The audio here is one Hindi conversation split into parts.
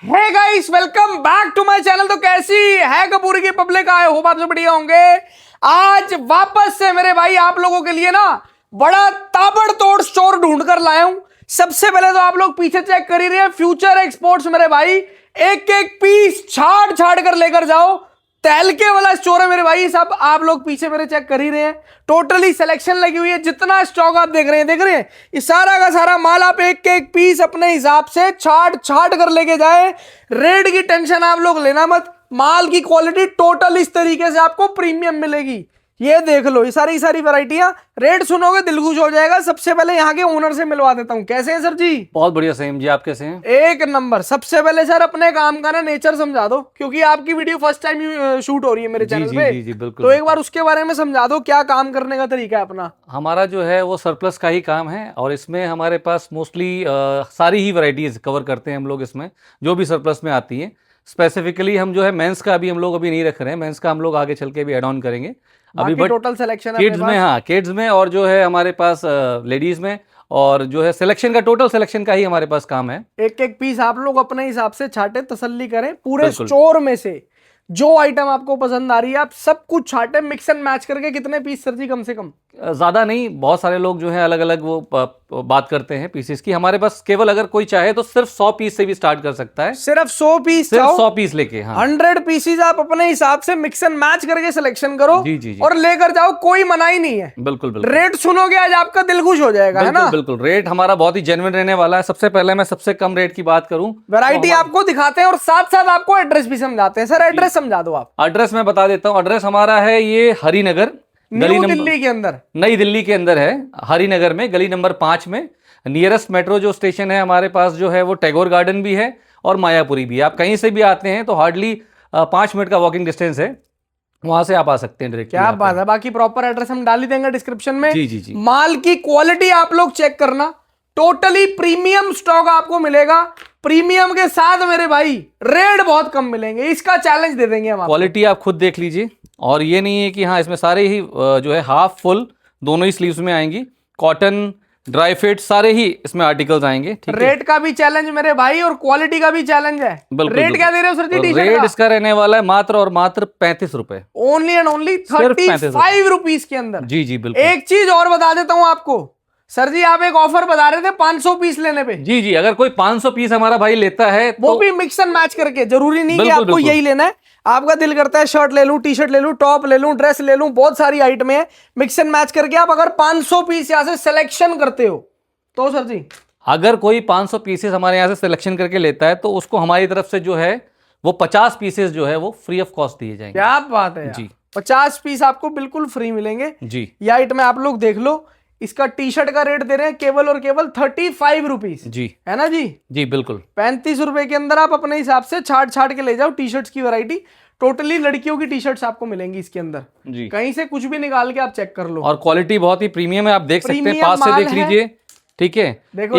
Hey guys, welcome back to my channel. तो कैसी है कपूरी की पब्लिक? आए होप आप सब बढ़िया होंगे। आज वापस से मेरे भाई आप लोगों के लिए ना बड़ा ताबड़तोड़ स्टोर ढूंढ कर लाया हूं। सबसे पहले तो आप लोग पीछे चेक कर ही रहे हैं, फ्यूचर एक्सपोर्ट्स मेरे भाई। एक एक पीस छाड़ छाड़ कर लेकर जाओ। तहलके वाला स्टोर है मेरे भाई। सब आप लोग पीछे मेरे चेक कर ही रहे हैं, टोटली सिलेक्शन लगी हुई है। जितना स्टॉक आप देख रहे हैं ये सारा का सारा माल आप एक एक पीस अपने हिसाब से छाट छाट कर लेके जाए। रेट की टेंशन आप लोग लेना मत। माल की क्वालिटी टोटल इस तरीके से आपको प्रीमियम मिलेगी। ये देख लो, ये सारी वैरायटियां। रेट सुनोगे दिल खुश हो जाएगा। सबसे पहले यहाँ के ओनर से मिलवा देता हूँ। कैसे हैं सर जी? बहुत बढ़िया सहीम जी, आप कैसे हैं? एक नंबर। सबसे पहले सर अपने काम का ना नेचर समझा दो, क्योंकि आपकी वीडियो फर्स्ट टाइम शूट हो रही है मेरे चैनल पे। जी बिल्कुल। तो एक बार उसके बारे में समझा दो, क्या काम करने का तरीका है अपना। हमारा जो है वो सरप्लस का ही काम है और इसमें हमारे पास मोस्टली सारी ही वैरायटीज कवर करते हैं हम लोग। इसमें जो भी सरप्लस में आती हैं, स्पेसिफिकली हम जो है मेंस का अभी हम लोग अभी नहीं रख रहे हैं। मेंस का हम लोग आगे चल के भी एड ऑन करेंगे अभी, बट टोटल सिलेक्शन है किड्स में। हाँ, किड्स में और जो है हमारे पास लेडीज में, और जो है सिलेक्शन का, टोटल सिलेक्शन का ही हमारे पास काम है। एक एक पीस आप लोग अपने हिसाब से छाटे, तसल्ली करें। पूरे स्टोर में से जो आइटम आपको पसंद आ रही है आप सब कुछ छाटे, मिक्स एंड मैच करके। कितने पीस सर जी? कम से कम ज़्यादा नहीं, बहुत सारे लोग जो है अलग अलग वो बात करते हैं पीसेस की। हमारे पास केवल अगर कोई चाहे तो सिर्फ 100 पीस से भी स्टार्ट कर सकता है। सिर्फ 100 पीस? सिर्फ 100 पीस लेके। हाँ, 100 पीसीज आप अपने हिसाब से मिक्स एंड मैच करके सिलेक्शन करो। जी। और लेकर जाओ, कोई मनाही नहीं है। बिल्कुल। रेट सुनोगे आज आपका दिल खुश हो जाएगा, है ना? बिल्कुल। रेट हमारा बहुत ही जेन्युइन रहने वाला है। सबसे पहले मैं सबसे कम रेट की बात करूं, वैरायटी आपको दिखाते हैं और साथ साथ आपको एड्रेस भी समझाते हैं। सर एड्रेस समझा दो आप। एड्रेस मैं बता देता हूं। एड्रेस हमारा है ये हरिनगर, न्यू दिल्ली के अंदर, नई दिल्ली के अंदर है। हरिनगर में गली नंबर 5 में। नियरेस्ट मेट्रो जो स्टेशन है हमारे पास जो है वो टैगोर गार्डन भी है और मायापुरी भी है। आप कहीं से भी आते हैं तो हार्डली 5 मिनट का वॉकिंग डिस्टेंस है, वहां से आप आ सकते हैं डायरेक्ट। क्या बात है। बाकी प्रॉपर एड्रेस हम डाल ही देंगे डिस्क्रिप्शन में। जी। माल की क्वालिटी आप लोग चेक करना, टोटली प्रीमियम स्टॉक आपको मिलेगा। प्रीमियम के साथ मेरे भाई रेट बहुत कम मिलेंगे, इसका चैलेंज दे देंगे हम। क्वालिटी आप खुद देख लीजिए। और ये नहीं है कि हाँ, इसमें सारे ही जो है हाफ फुल दोनों ही स्लीव्स में आएंगी। कॉटन, ड्राई फिट सारे ही इसमें आर्टिकल्स आएंगे। ठीक है। रेट का भी चैलेंज मेरे भाई और क्वालिटी का भी चैलेंज है। रेट क्या दे रहे हो सर जी? रेट इसका रहने वाला है मात्र और मात्र 35 रुपए। ओनली एंड ओनली 35 रुपीज के अंदर। जी बिल्कुल। एक चीज और बता देता हूं आपको। सर जी आप एक ऑफर बता रहे थे 500 पीस लेने पे। जी। अगर कोई 500 पीस हमारा भाई लेता है वो भी मिक्स एंड मैच करके। जरूरी नहीं कि आपको यही लेना है। आपका दिल करता है शर्ट ले लूं, टी शर्ट ले लूं, टॉप ले लूं, ड्रेस ले लूं, बहुत सारी आइटमें हैं। मिक्स एंड मैच करके आप अगर 500 पीस यहां से सिलेक्शन करते हो तो सर जी, अगर कोई 500 पीसेस हमारे यहाँ से सिलेक्शन करके लेता है तो उसको हमारी तरफ से जो है वो 50 पीसेस जो है वो फ्री ऑफ कॉस्ट दिए जाएंगे। क्या बात है यार। जी, 50 पीस आपको बिल्कुल फ्री मिलेंगे। जी। ये आइटम आप लोग देख लो। इसका टी शर्ट का रेट दे रहे हैं केवल और केवल 35 रुपीज। जी, है ना जी? जी बिल्कुल। 35 रुपए के अंदर आप अपने हिसाब से छाट छाट के ले जाओ टी शर्ट्स की वैरायटी। टोटली लड़कियों की टी शर्ट्स आपको मिलेंगी इसके अंदर। जी। कहीं से कुछ भी निकाल के आप चेक कर लो। और क्वालिटी बहुत ही प्रीमियम है, आप देख सकते हैं, पास से देख लीजिए। ठीक है।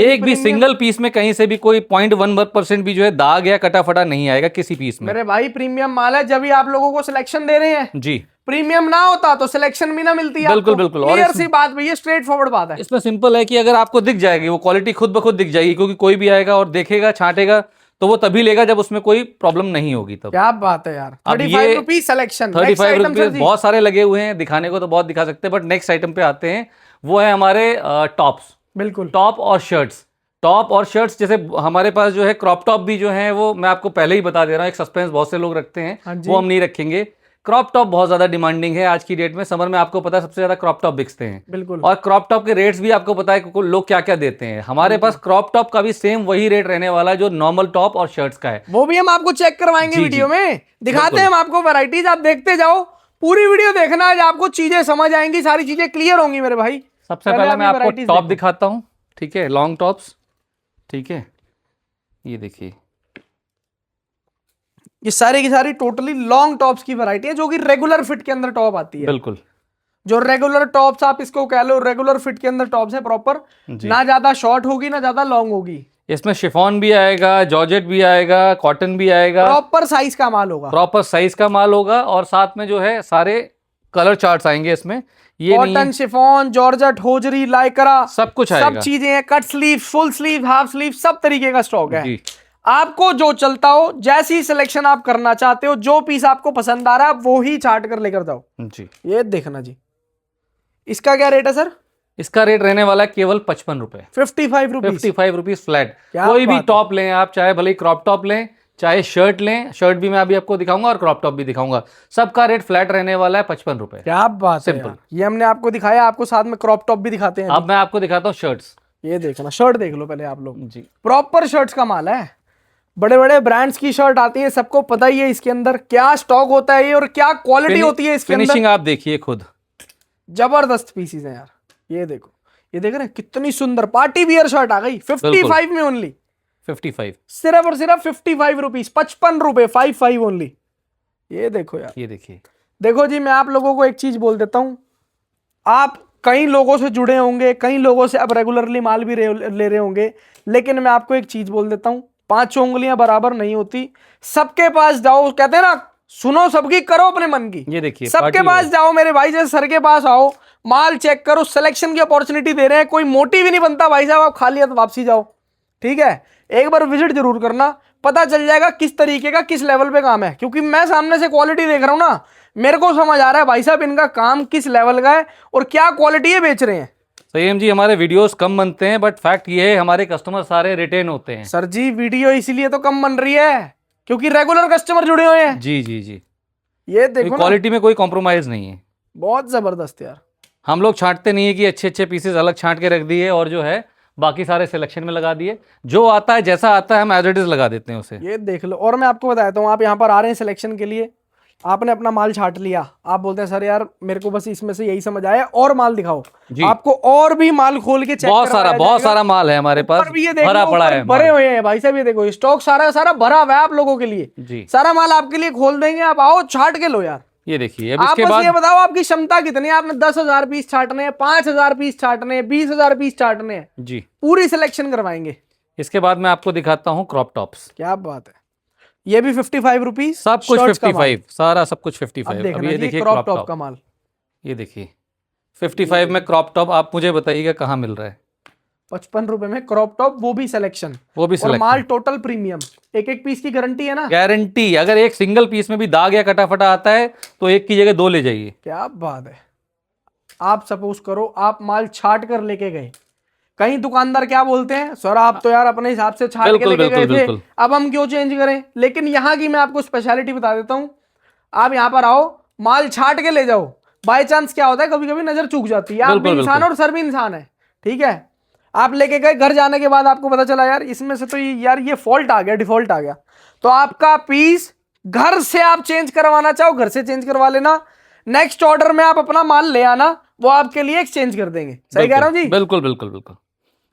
एक भी सिंगल पीस में कहीं से भी कोई 0.1% भी जो है दाग या कटा फटा नहीं आएगा किसी पीस में। मेरे भाई प्रीमियम माल है, जब भी आप लोगों को सिलेक्शन दे रहे हैं। जी। प्रीमियम ना होता तो सिलेक्शन भी ना मिलती है। बिल्कुल। और क्लियर सी बात भैया, स्ट्रेट फॉरवर्ड बात है। इसमें सिंपल है कि अगर आपको दिख जाएगी वो क्वालिटी खुद ब खुद दिख जाएगी, क्योंकि कोई भी आएगा और देखेगा, छांटेगा तो वो तभी लेगा जब उसमें कोई प्रॉब्लम नहीं होगी तब। क्या बात है यार। 35 रुपीज सिलेक्शन। 35 रुपीज बहुत सारे लगे हुए हैं, दिखाने को तो बहुत दिखा सकते हैं, बट नेक्स्ट आइटम पे आते हैं। वो है हमारे टॉप्स। बिल्कुल। टॉप और शर्ट्स जैसे हमारे पास जो है क्रॉप टॉप भी जो है वो मैं आपको पहले ही बता दे रहा हूँ, एक सस्पेंस बहुत से लोग रखते हैं, वो हम नहीं रखेंगे। क्रॉप टॉप बहुत ज्यादा डिमांडिंग है आज की डेट में। समर में आपको पता है सबसे ज्यादा क्रॉप टॉप बिकते हैं। बिल्कुल। और क्रॉप टॉप के रेट्स भी आपको पता है कि लोग क्या क्या देते हैं। हमारे पास क्रॉप टॉप का भी सेम वही रेट रहने वाला है जो नॉर्मल टॉप और शर्ट्स का है। वो भी हम आपको चेक करवाएंगे वीडियो में, दिखाते हैं हम आपको वैरायटीज। आप देखते जाओ, पूरी वीडियो देखना, आज आपको चीजें समझ आएंगी, सारी चीजें क्लियर होंगी मेरे भाई। सबसे पहले मैं आपको टॉप दिखाता हूँ। ठीक है, लॉन्ग टॉप्स। ठीक है, ये देखिए, ये सारी की सारी टोटली लॉन्ग टॉप्स की वैरायटी है, जो कि रेगुलर फिट के अंदर टॉप आती है। बिल्कुल। जो रेगुलर टॉप्स आप इसको कह लो, रेगुलर फिट के अंदर टॉप्स है प्रॉपर। ना ज्यादा शॉर्ट होगी ना ज्यादा लॉन्ग होगी। इसमें शिफॉन भी आएगा, जॉर्जेट भी आएगा, कॉटन भी आएगा। प्रॉपर साइज का माल होगा। प्रॉपर साइज का माल होगा और साथ में जो है सारे कलर चार्ट्स आएंगे इसमें। ये cotton, chiffon, georgette, hosiery, Lycra सब कुछ आएगा। सब चीजें हैं। Cut sleeve, full sleeve, half sleeve, सब तरीके का स्टॉक है। आपको जो चलता हो, जैसी सिलेक्शन आप करना चाहते हो, जो पीस आपको पसंद आ रहा है वो ही छाट कर लेकर जाओ जी। ये देखना जी। इसका क्या रेट है सर? इसका रेट रहने वाला है केवल 55 रुपए, 55 रुपीज। 55 rupees flat. क्या कोई भी बात है। टॉप लें आप, चाहे भले क्रॉप टॉप लें, चाहे शर्ट लें, शर्ट भी मैं अभी आपको दिखाऊंगा और क्रॉप टॉप भी दिखाऊंगा, सबका रेट फ्लैट रहने वाला है 55 रुपए। क्या बात है सिंपल। यार। ये हमने आपको दिखाया, आपको साथ में क्रॉप टॉप भी दिखाते हैं। अब मैं आपको दिखाता हूँ शर्ट्स। ये देखना, शर्ट देख लो पहले आप लोग जी। प्रॉपर शर्ट्स का माल है, बड़े बड़े ब्रांड्स की शर्ट आती है, सबको पता ही है इसके अंदर क्या स्टॉक होता है ये और क्या क्वालिटी होती है इसके अंदर। फिनिशिंग आप देखिए खुद, जबरदस्त पीसीज हैं यार। ये देखो, ये देख रहे हैं कितनी सुंदर पार्टी वियर शर्ट आ गई 55 में ओनली। 55 सिर्फ और सिर्फ 55 रुपीज, 55 रुपए, 55 ओनली। ये देखो यार, ये देखिए। देखो जी मैं आप लोगों को एक चीज बोल देता हूं, आप कई लोगों से जुड़े होंगे, कई लोगों से अब रेगुलरली माल भी ले रहे होंगे, लेकिन मैं आपको एक चीज बोल देता हूं, 5 उंगलियां बराबर नहीं होती। सबके पास जाओ, कहते हैं ना, सुनो सबकी, करो अपने मन की। ये देखिए सबके पास जाओ मेरे भाई, जैसे सर के पास आओ, माल चेक करो, सिलेक्शन की अपॉर्चुनिटी दे रहे हैं, कोई मोटिव ही नहीं बनता भाई साहब आप खाली हाथ वापसी जाओ। ठीक है, एक बार विजिट जरूर करना, पता चल जाएगा किस तरीके का, किस लेवल पे काम है, क्योंकि मैं सामने से क्वालिटी देख रहा हूं ना, मेरे को समझ आ रहा है भाई साहब इनका काम किस लेवल का है और क्या क्वालिटी है बेच रहे हैं। संयम जी, हमारे वीडियोस कम बनते हैं, बट फैक्ट ये है हमारे कस्टमर सारे रिटेन होते हैं। सर जी वीडियो इसीलिए तो कम बन रही है क्योंकि रेगुलर कस्टमर जुड़े हुए हैं। जी जी जी। ये देखो क्वालिटी में कोई कॉम्प्रोमाइज नहीं है, बहुत जबरदस्त यार। हम लोग छांटते नहीं है कि अच्छे अच्छे पीसेस अलग छांट के रख दिए और जो है बाकी सारे सिलेक्शन में लगा दिए, जो आता है जैसा आता है हम एज इट इज लगा देते हैं उसे। ये देख लो, और मैं आपको बताता हूँ, आप यहाँ पर आ रहे हैं सिलेक्शन के लिए, आपने अपना माल छाट लिया, आप बोलते हैं सर यार मेरे को बस इसमें से यही समझ आया और माल दिखाओ, आपको और भी माल खोल के चेक बहुत सारा माल है हमारे पास, भरा पड़ा है, भरे हुए हैं भाई साहब। ये देखो स्टॉक सारा सारा भरा हुआ है आप लोगों के लिए जी। सारा माल आपके लिए खोल देंगे, आप आओ छाट के लो यार। ये देखिए, अब आप इसके बस बाद ये बताओ आपकी क्षमता कितनी है, आपने 10,000 पीस छाटने हैं, 5,000 पीस छाटने हैं, 20,000 पीस छाटने हैं जी, पूरी सिलेक्शन करवाएंगे। इसके बाद मैं आपको दिखाता हूँ क्रॉप टॉप्स। क्या बात है, ये भी 55 रुपीज, सब कुछ 55, सारा सब कुछ 55। अब ये देखिए क्रॉप टॉप का माल, ये देखिए 55 में क्रॉप टॉप। आप मुझे बताइएगा कहाँ मिल रहा है? 55 रुपए में क्रॉप टॉप, वो भी सिलेक्शन, वो भी और सिलेक्शन, माल टोटल प्रीमियम, एक एक पीस की गारंटी है ना, गारंटी। अगर एक सिंगल पीस में भी दाग या कटाफटा आता है तो एक की जगह 2 ले जाइए। क्या बात है। आप सपोज करो आप माल छाट कर लेके गए, कहीं दुकानदार क्या बोलते हैं, सर आप तो यार अपने हिसाब से छाट के लेके गए थे, अब हम क्यों चेंज करें। लेकिन यहाँ की मैं आपको स्पेशलिटी बता देता हूँ, आप यहाँ पर आओ, माल छाट के ले जाओ। बाय चांस क्या होता है, कभी कभी नजर चूक जाती है, आप भी इंसान और सर भी इंसान है, ठीक है। आप लेके गए, घर जाने के बाद आपको पता चला यार इसमें से तो यार ये फॉल्ट आ गया, डिफॉल्ट आ गया, तो आपका पीस घर से आप चेंज करवाना चाहो घर से चेंज करवा लेना, नेक्स्ट ऑर्डर में आप अपना माल ले आना, वो आपके लिए एक्सचेंज कर देंगे। सही कह रहा हूं जी? बिल्कुल बिल्कुल बिल्कुल।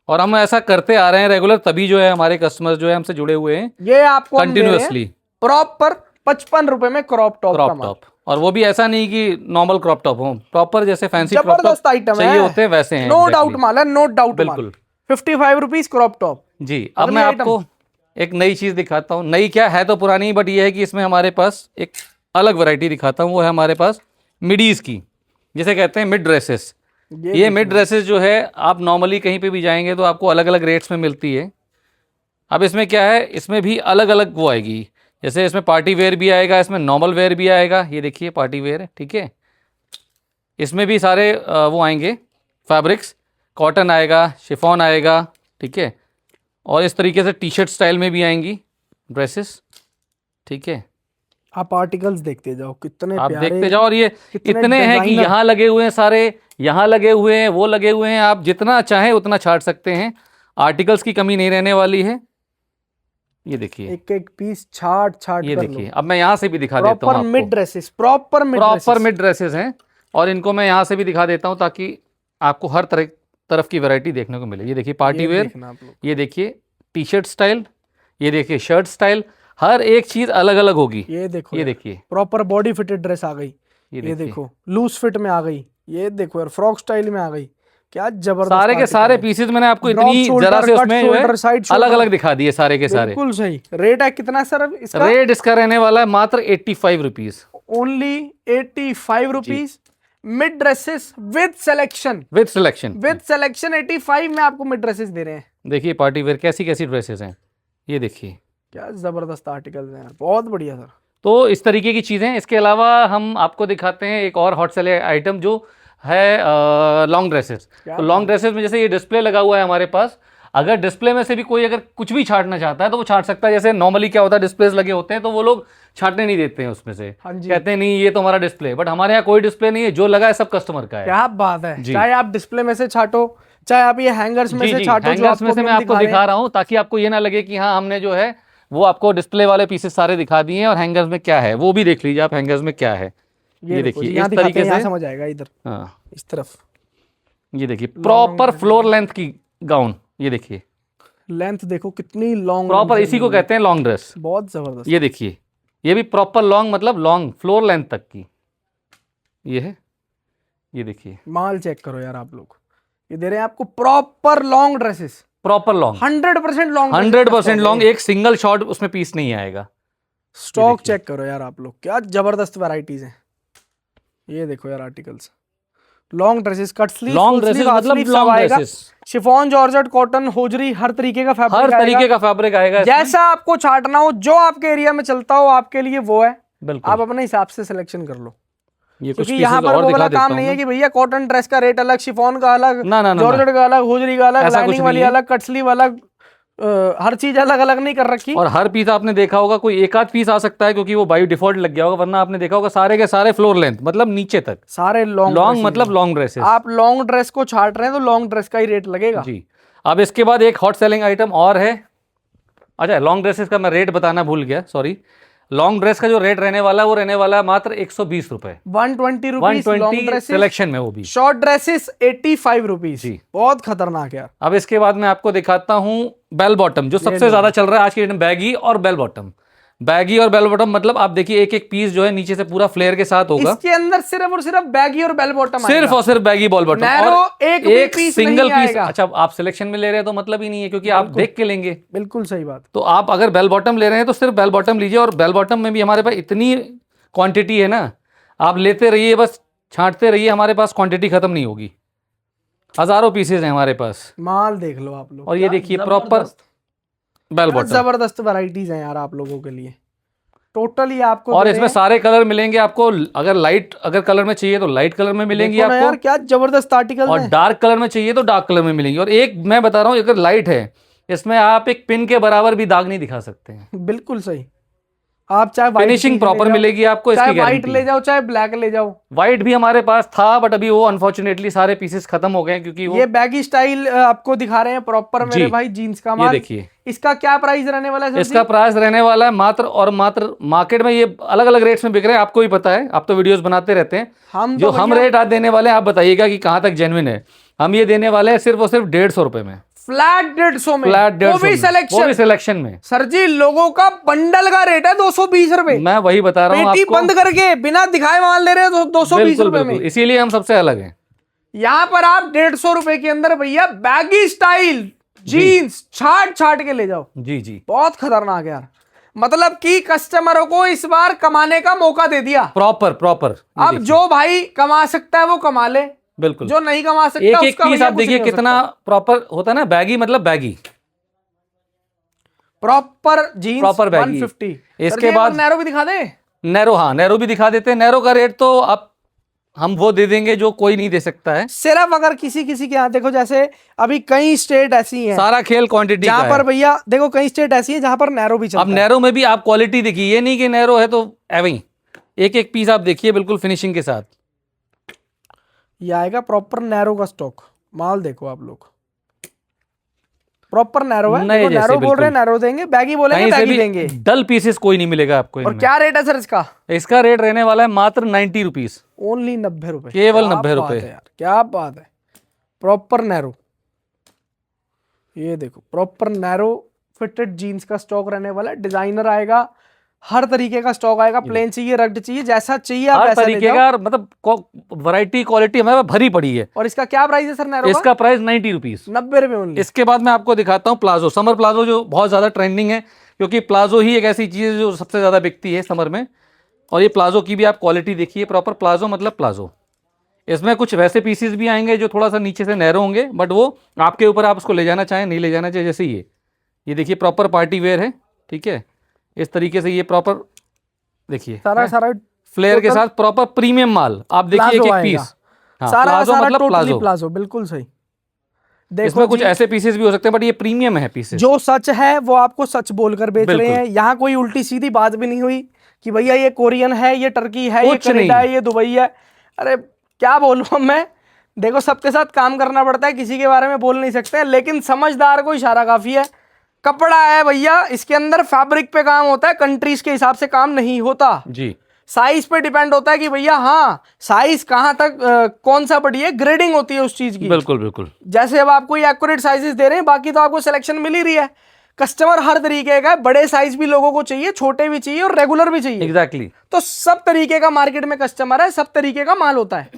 और हम ऐसा करते आ रहे हैं रेगुलर, तभी जो है हमारे कस्टमर्स जो है हमसे जुड़े हुए हैं। ये आपको कंटिन्यूअसली प्रॉपर 55 रुपए में क्रॉप टॉप, और वो भी ऐसा नहीं कि नॉर्मल क्रॉप टॉप हो, प्रॉपर जैसे फैंसी क्रॉप टॉप आइटम चाहिए होते हैं वैसे हैं। नो डाउट माल है, नो डाउट। बिल्कुल 55 रुपीज क्रॉप टॉप जी। अब मैं आपको एक नई चीज दिखाता हूँ, नई क्या है तो पुरानी, बट ये है कि इसमें हमारे पास एक अलग वैरायटी दिखाता हूँ। वो है हमारे पास मिडीज की, जिसे कहते हैं मिड ड्रेसेस। ये मिड ड्रेसेस जो है आप नॉर्मली कहीं पे भी जाएंगे तो आपको अलग अलग रेट्स में मिलती है। अब इसमें क्या है, इसमें भी अलग अलग वो आएगी, जैसे इसमें पार्टी वेयर भी आएगा, इसमें नॉर्मल वेयर भी आएगा। ये देखिए पार्टी वेयर है, ठीक है। इसमें भी सारे वो आएंगे फैब्रिक्स, कॉटन आएगा, शिफॉन आएगा, ठीक है। और इस तरीके से टी शर्ट स्टाइल में भी आएंगी ड्रेसेस, ठीक है। आप आर्टिकल्स देखते जाओ, कितने आप प्यारे, देखते जाओ, और ये इतने हैं कि यहाँ लगे हुए हैं सारे, यहाँ लगे हुए हैं, वो लगे हुए हैं, आप जितना चाहें उतना छाट सकते हैं। आर्टिकल्स की कमी नहीं रहने वाली है। ये देखिए एक एक पीस छाट ये देखिए। अब मैं यहाँ से भी दिखा देता हूँ आपको। Mid dresses, proper mid dresses हैं, और इनको मैं यहाँ से भी दिखा देता हूँ ताकि आपको हर तरफ की वैरायटी देखने को मिले। ये देखिए पार्टी वेयर, ये देखिए टी शर्ट स्टाइल, ये देखिए शर्ट स्टाइल, हर एक चीज अलग अलग होगी। ये देखो, ये देखिए प्रॉपर बॉडी फिटेड ड्रेस आ गई, ये देखो लूज फिट में आ गई, ये देखो यार फ्रॉक स्टाइल में आ गई, क्या जबरदस्त। सारे के सारे पीसेस मैंने आपको इतनी जरा से उसमें अलग अलग दिखा दिए सारे के सारे। बिल्कुल सही। रेट है कितना सर इसका? रेट इसका रहने वाला है मात्र 85 rupees, only 85 rupees. Mid dresses with selection, 85 में आपको मिड ड्रेसेस दे रहे हैं। देखिए पार्टी वेयर कैसी कैसी ड्रेसेस हैं, ये देखिए क्या जबरदस्त आर्टिकल्स हैं यार, बहुत बढ़िया सर। तो इस तरीके की चीज़ें। इसके अलावा हम आपको दिखाते हैं एक और हॉट सेल आइटम जो है लॉन्ग ड्रेसेस। तो लॉन्ग ड्रेसेस में जैसे ये डिस्प्ले लगा हुआ है हमारे पास, अगर डिस्प्ले में से भी कोई अगर कुछ भी छांटना चाहता है तो वो छांट सकता है। जैसे नॉर्मली क्या होता है, डिस्प्लेस लगे होते हैं तो वो लोग छांटने नहीं देते हैं उसमें से, हाँ जी। कहते हैं नहीं ये तो हमारा डिस्प्ले, बट हमारे यहाँ कोई डिस्प्ले नहीं है, जो लगा है सब कस्टमर का है। क्या बात है, जी। चाहे आप डिस्प्ले में से छाटो, चाहे आप ये हैंगर्स में जी से जी, छाटो, जो हैंगर्स में आपको से मैं आपको दिखा रहा हूँ ताकि आपको ये ना लगे कि हाँ हमने जो है वो आपको डिस्प्ले वाले पीसेस सारे दिखा दिए हैं और हैंगर्स में क्या है वो भी देख लीजिए आप, हैंगर्स में क्या है ये देखिए इस तरीके से समझ आएगा इधर। हाँ इस तरफ ये देखिए प्रॉपर फ्लोर लेंथ की गाउन, ये देखिए लेंथ देखो कितनी लॉन्ग, प्रॉपर इसी को कहते हैं लॉन्ग ड्रेस। बहुत जबरदस्त। ये देखिए ये भी प्रॉपर लॉन्ग, मतलब लॉन्ग फ्लोर लेंथ तक की ये है। ये देखिए माल चेक करो यार आप लोग, ये दे रहे हैं आपको proper long dresses, proper long 100% long, 100% long, एक सिंगल शॉट उसमें पीस नहीं आएगा। स्टॉक चेक करो यार आप लोग, क्या जबरदस्त वैरायटीज हैं। ये देखो यार articles, long dresses, cut sleeve, long dresses मतलब long dresses, chiffon, georgette, cotton, hosiery, हर तरीके का फैब्रिक, हर तरीके का फैब्रिक आएगा इसमें। जैसा आपको छाटना हो, जो आपके एरिया में चलता हो आपके लिए वो है, बिल्कुल आप अपने हिसाब से सिलेक्शन कर लो। ये कुछ क्योंकि यहाँ पीसेस पर और वो दिखा वाला देता काम हूँ नहीं है मैं। कि भैया कॉटन ड्रेस का रेट अलग, शिफॉन का अलग, ना ना ना जॉर्जेट का अलग, होजरी का अलग, ऐसा कुछ लाइनिंग वाली नहीं है। अलग, कट स्लीव अलग, हर चीज अलग अलग नहीं कर रखी। और हर पीस आपने देखा होगा कोई एक आध पीस आ सकता है क्योंकि वो बाई डिफॉल्ट लग गया होगा, वरना आपने देखा होगा सारे के सारे फ्लोर लेंथ मतलब नीचे तक सारे लॉन्ग मतलब लॉन्ग ड्रेसेस। आप लॉन्ग ड्रेस को छाट रहे हैं तो लॉन्ग ड्रेस का ही रेट लगेगा जी। अब इसके बाद एक हॉट सेलिंग आइटम और है। अच्छा लॉन्ग ड्रेसेस का मैं रेट बताना भूल गया, सॉरी। लॉन्ग ड्रेस का जो रेट रहने वाला है वो रहने वाला है मात्र 120 रुपए, 120 रुपीज लॉन्ग 120 ड्रेसेस, सिलेक्शन में वो भी। Short dresses 85 rupees. जी। बहुत खतरनाक यार। अब इसके बाद मैं आपको दिखाता हूँ बेल बॉटम, जो सबसे ज्यादा चल रहा है आज के डेट में, बैगी और बेल बॉटम। बैगी और बेल बॉटम मतलब आप देखिए एक एक पीस जो है नीचे से पूरा फ्लेयर के साथ होगा, इसके अंदर सिर्फ और सिर्फ बैगी और बेल बॉटम सिर्फ और सिर्फ बैगी बॉल बॉटम, नैरो और एक पीस सिंगल नहीं पीस। आएगा। अच्छा आप सिलेक्शन में ले रहे हैं तो मतलब ही नहीं है, क्योंकि आप देख के लेंगे। बिल्कुल सही बात। तो आप अगर बेल बॉटम ले रहे हैं तो सिर्फ बेल बॉटम लीजिए, और बेल बॉटम में भी हमारे पास इतनी क्वांटिटी है ना, आप लेते रहिए बस छांटते रहिए, हमारे पास क्वांटिटी खत्म नहीं होगी। हजारों पीसेज हैं हमारे पास। माल देख लो आप लोग, और ये देखिए प्रॉपर बेल बॉटम, जबरदस्त वैरायटीज हैं यार आप लोगों के लिए टोटली आपको। और इसमें सारे कलर मिलेंगे आपको। अगर लाइट अगर कलर में चाहिए तो लाइट कलर में मिलेंगी आपको यार, क्या जबरदस्त आर्टिकल और डार्क कलर में चाहिए तो डार्क कलर में मिलेंगी। और एक मैं बता रहा हूँ, अगर लाइट है इसमें आप एक पिन के बराबर भी दाग नहीं दिखा सकते हैं। बिल्कुल सही। आप चाहे फिनिशिंग प्रॉपर मिलेगी आपको, इसकी व्हाइट गारंटी। ले जाओ चाहे ब्लैक ले जाओ। व्हाइट भी हमारे पास था बट अभी वो अनफॉर्चुनेटली सारे पीसेस खत्म हो गए, क्योंकि वो ये बैगी स्टाइल आपको दिखा रहे हैं प्रॉपर मेरे भाई, जीन्स का ये माल। देखिए इसका क्या प्राइस रहने वाला है? इसका प्राइस रहने वाला है मात्र और मात्र, मार्केट में ये अलग अलग रेट्स में बिक रहे हैं, आपको भी पता है, आप तो वीडियोस बनाते रहते हैं। हम जो हम रेट आज देने वाले हैं आप बताइएगा कि कहाँ तक जेन्युइन है। हम ये देने वाले हैं सिर्फ और सिर्फ 150 रुपए में, फ्लैट 150 में, फ्लैट 150 वो भी वो भी सिलेक्शन में। सर जी लोगों का बंडल का रेट है 220 रुपए। मैं वही बता रहा हूँ पेटी आपको, बंद करके बिना दिखाए माल दे रहे हैं 220 रुपए में। इसीलिए हम सबसे अलग हैं। यहाँ पर आप 150 रुपए के अंदर भैया बैगी स्टाइल जीन्स छाट के ले जाओ। जी जी, बहुत खतरनाक यार, मतलब कि कस्टमरों को इस बार कमाने का मौका दे दिया प्रॉपर। अब जो भाई कमा सकता है वो कमा ले, बिल्कुल। जो नहीं कमा सकता एक एक उसका पीस भैया आप कुछ देखिए नहीं हो कितना प्रॉपर होता है ना, बैगी मतलब baggy, proper jeans proper baggy. 150। इसके बाद नैरो भी दिखा दे। नैरो, हाँ नैरो भी दिखा देते हैं। नैरो का रेट तो आप हम वो दे देंगे जो कोई नहीं दे सकता है। सिर्फ अगर किसी के यहाँ देखो, जैसे अभी कई स्टेट ऐसी हैं, सारा खेल क्वांटिटी जहां पर भैया देखो कई स्टेट ऐसी हैं जहां पर नैरो भी चलता अब नैरो में भी आप क्वालिटी देखिए, ये नहीं कि नैरो है तो एवं एक एक पीस आप देखिए बिल्कुल फिनिशिंग के साथ। ये आएगा प्रॉपर नैरो का स्टॉक माल, देखो आप लोग प्रॉपर नैरो है। देखो, नैरो बोल रहे हैं नैरो देंगे, बैगी बोलेंगे बैगी देंगे। डल पीसेस कोई नहीं मिलेगा आपको। और क्या रेट है सर इसका? इसका रेट रहने वाला है मात्र 90 रुपीज, ओनली 90 रुपए, केवल 90 रुपए यार, क्या बात है। प्रॉपर नैरो, ये देखो प्रॉपर नैरो फिटेड जीन्स का स्टॉक रहने वाला है। डिजाइनर आएगा, हर तरीके का स्टॉक आएगा, प्लेन चाहिए रग्ड चाहिए, जैसा चाहिए आप हर वैसा ले तरीके जाओ। का, मतलब वैरायटी क्वालिटी हमारे पास भरी पड़ी है। और इसका क्या प्राइस है सर नैरो इसका प्राइस 90 रुपीज, 90 रुपए ओनली। इसके बाद मैं आपको दिखाता हूँ प्लाजो, समर प्लाजो, जो बहुत ज्यादा ट्रेंडिंग है, क्योंकि प्लाजो ही एक ऐसी चीज है जो सबसे ज्यादा बिकती है समर में। और ये प्लाजो की भी आप क्वालिटी देखिए, प्रॉपर प्लाजो मतलब प्लाजो। इसमें कुछ वैसे पीसेस भी आएंगे जो थोड़ा सा नीचे से नैरो होंगे, बट वो आपके ऊपर, आप उसको ले जाना चाहें नहीं ले जाना चाहें। जैसे ये देखिए प्रॉपर पार्टी वेयर है, ठीक है, इस तरीके से ये प्रॉपर देखिए सारा फ्लेयर के साथ प्रॉपर प्रीमियम माल। आप देखिए एक एक पीस, सारा प्लाजो सारा मतलब टोटली प्लाजो। बिल्कुल सही। इसमें कुछ ऐसे पीसेस भी हो सकते हैं बट ये प्रीमियम है पीसेस। जो सच है वो आपको सच बोलकर बेच रहे हैं। यहाँ कोई उल्टी सीधी बात भी नहीं हुई कि भैया ये कोरियन है, ये टर्की है, ये कनाडा है, ये दुबई है। अरे क्या बोलूं मैं, देखो सबके साथ काम करना पड़ता है, किसी के बारे में बोल नहीं सकते, लेकिन समझदार को इशारा काफी है। कपड़ा है भैया, इसके अंदर फैब्रिक पे काम होता है, कंट्रीज के हिसाब से काम नहीं होता जी। साइज पे डिपेंड होता है कि भैया हाँ साइज कहाँ तक कौन सा बड़ी है, ग्रेडिंग होती है उस चीज की। बिल्कुल बिल्कुल। जैसे अब आपको ये एक्यूरेट साइजेस दे रहे हैं, बाकी तो आपको सिलेक्शन मिल ही रही है। कस्टमर हर तरीके का है, बड़े साइज भी लोगों को चाहिए, छोटे भी चाहिए और रेगुलर भी चाहिए। एग्जैक्टली। तो सब तरीके का मार्केट में कस्टमर है, सब तरीके का माल होता है।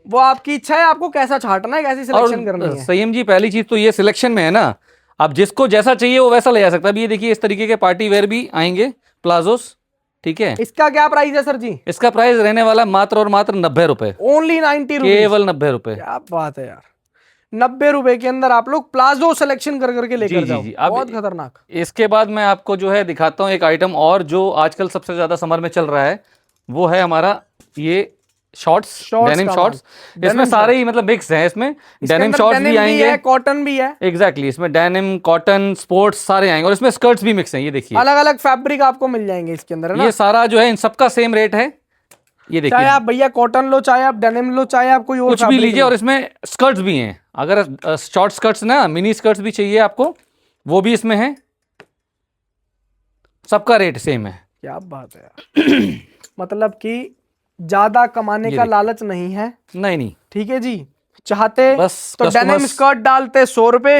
वो आपकी इच्छा है, आपको कैसा छांटना है, कैसी सिलेक्शन करनी है। संयम जी, पहली चीज तो ये सिलेक्शन में है ना, आप जिसको जैसा चाहिए वो वैसा ले जा सकता है। अभी ये देखिए इस तरीके के पार्टी वेयर भी आएंगे प्लाजोस, ठीक है। इसका क्या प्राइस है सर जी? इसका प्राइस रहने वाला मात्र और मात्र 90 रुपए, ओनली 90 रुपीज, केवल 90 रुपए। क्या बात है यार, 90 रुपए के अंदर आप लोग प्लाजो सिलेक्शन कर करके लेकर जाओ। अब बहुत खतरनाक। इसके बाद मैं आपको जो है दिखाता हूँ एक आइटम और जो आजकल सबसे ज्यादा समर में चल रहा है, वो है हमारा ये शॉर्ट्स, डेनिम शॉर्ट्स। इसमें सारे ही मतलब मिक्स हैं, इसमें डेनिम शॉर्ट्स भी आएंगे, कॉटन भी है। एग्जैक्टली इसमें डेनिम, कॉटन, स्पोर्ट्स सारे आएंगे और इसमें स्कर्ट्स भी मिक्स हैं। ये देखिए अलग अलग फैब्रिक आपको मिल जाएंगे इसके अंदर, है ना? ये सारा जो है इन सबका सेम रेट है। ये देखिए चाहे आप भैया कॉटन लो, चाहे आप डेनिम लो, चाहे आप कोई और कुछ भी लीजिए। और इसमें स्कर्ट्स भी हैं, अगर शॉर्ट स्कर्ट्स ना, मिनी स्कर्ट्स भी चाहिए आपको, वो भी इसमें है। सबका रेट सेम है। क्या बात है यार। मतलब कि ज्यादा कमाने का लालच नहीं है। नहीं, ठीक है जी, चाहते बस तो डेनिम स्कर्ट डालते 100 रुपए,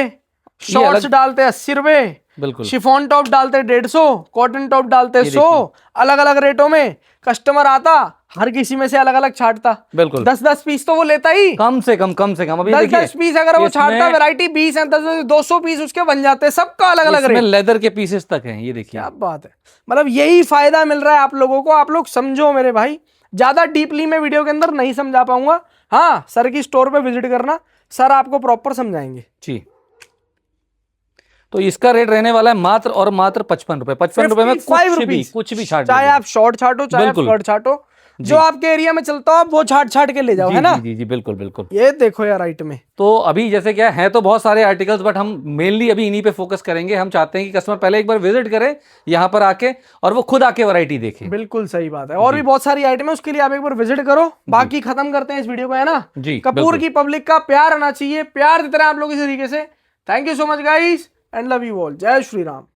शॉर्ट्स डालते 80 रुपए, बिल्कुल शिफॉन टॉप डालते 150, कॉटन टॉप डालते 100। अलग अलग रेटों में कस्टमर आता, हर किसी में से अलग अलग छांटता। बिल्कुल 10-10 पीस तो वो लेता ही, कम से कम अभी 10-10 पीस अगर वो छांटता, वैरायटी 20 है, 200 पीस उसके बन जाते, सबका अलग अलग रेट, लेदर के पीसेस तक हैं। ये देखिए क्या बात है। मतलब यही फायदा मिल रहा है आप लोगों को। आप लोग समझो मेरे भाई, ज्यादा डीपली में वीडियो के अंदर नहीं समझा पाऊंगा। हाँ, सर की स्टोर पे विजिट करना, सर आपको प्रॉपर समझाएंगे जी। तो इसका रेट रहने वाला है मात्र और मात्र 55 रुपए। 55 रुपए में कुछ भी छाट, चाहे आप शॉर्ट छाटो, चाहे आप स्कर्ट छाटो, जो आपके एरिया में चलता हो आप वो छाट के ले जाओ, है ना? जी बिल्कुल बिल्कुल। ये देखो यार आइटम में तो अभी जैसे क्या है, तो बहुत सारे आर्टिकल्स, बट हम मेनली अभी इन्हीं पे फोकस करेंगे। हम चाहते हैं कि कस्टमर पहले एक बार विजिट करे यहाँ पर आके और वो खुद आके वैरायटी देखे। बिल्कुल सही बात है। और भी बहुत सारी आइटम है, उसके लिए आप एक बार विजिट करो। बाकी खत्म करते हैं इस वीडियो को, है ना जी। कपूर की पब्लिक का प्यार आना चाहिए, प्यार देते रहे आप लोग इस तरीके से। Thank you so much guys and love you all. जय श्री राम।